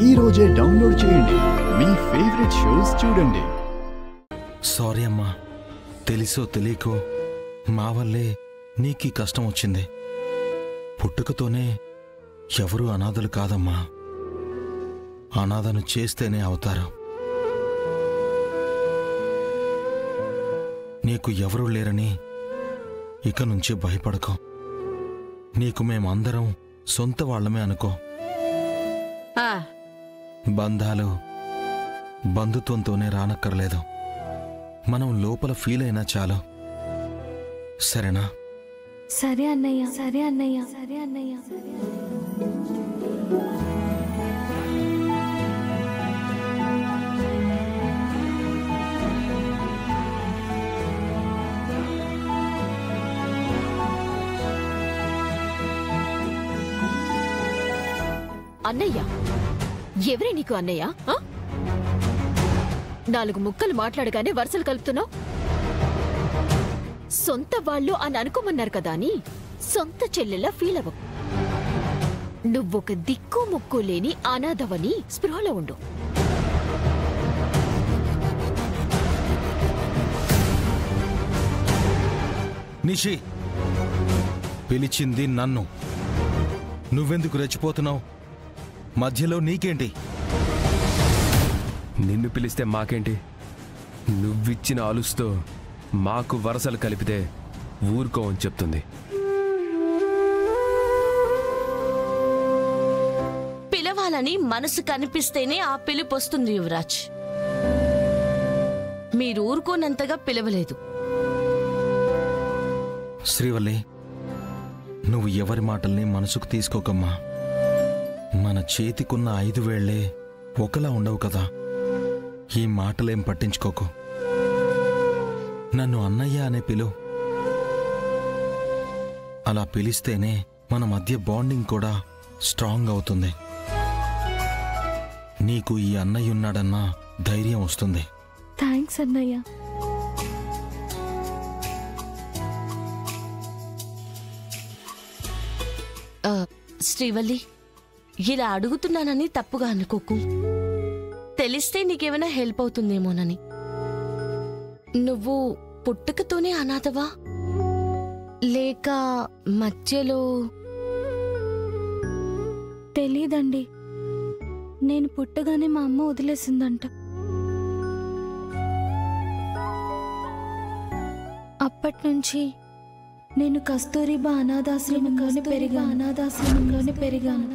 ఈ రోజే డౌన్లోడ్ చేయండి, మీ ఫేవరెట్ షోస్ చూడండి. సారీ అమ్మా, తెలిసో తెలియకో మా వల్లే నీకీ కష్టం వచ్చింది. పుట్టుకతోనే ఎవరూ అనాథలు కాదమ్మా, అనాథను చేస్తేనే అవుతారు. నీకు ఎవరూ లేరని ఇక నుంచి భయపడకో. నీకు మేమందరం సొంత వాళ్ళమే అనుకో. బంధాలు బంధుత్వంతోనే రానక్కర్లేదు, మనం లోపల ఫీల్ అయినా చాలు. సరేనా? సరే అన్నయ్య, సరే అన్నయ్య, సరే అన్నయ్య. అన్నయ్య ఎవరే నీకు అన్నయ్య? నాలుగు ముక్కలు మాట్లాడగానే వరుసలు కలుపుతున్నావు. సొంత వాళ్ళు అని అనుకోమన్నారు కదా అని సొంత చెల్లెలా ఫీల్ అవ్వ. నువ్వొక దిక్కు ముక్కు లేని అనాథవని స్పృహలో ఉండు. నిషి, పిలిచింది నన్ను, నువ్వెందుకు రెచ్చిపోతున్నావు? మధ్యలో నీకేంటి? నిన్ను పిలిస్తే మాకేంటి? నువ్విచ్చిన ఆలుస్తో మాకు వరసలు కలిపితే ఊరుకో అని చెప్తుంది. పిలవాలని మనసు కనిపిస్తేనే ఆ పిలుపు వస్తుంది యువరాజ్. మీరు ఊరుకోనంతగా పిలవలేదు. శ్రీవల్లి, నువ్వు ఎవరి మాటల్ని మనసుకు తీసుకోకమ్మా. మన చేతికున్న 5 వేళ్లే ఒకలా ఉండవు కదా. ఈ మాటలేం పట్టించుకోకు. నన్ను అన్నయ్య అనే పిలు. అలా పిలిస్తేనే మన మధ్య బాండింగ్ కూడా స్ట్రాంగ్ అవుతుంది. నీకు ఈ అన్నయ్య ఉన్నాడన్న ధైర్యం వస్తుంది. థ్యాంక్స్ అన్నయ్య. శ్రీవల్లి, ఇలా అడుగుతున్నానని తప్పుగా అనుకోకు. తెలిస్తే నీకేమైనా హెల్ప్ అవుతుందేమోనని. నువ్వు పుట్టుకతోనే అనాథవా లేక మధ్యలో? తెలీదండి, నేను పుట్టగానే మా అమ్మ వదిలేసిందంట. అప్పట్నుంచి నేను కస్తూరిబా అనాథాశ్రమంలోనే పెరిగాను.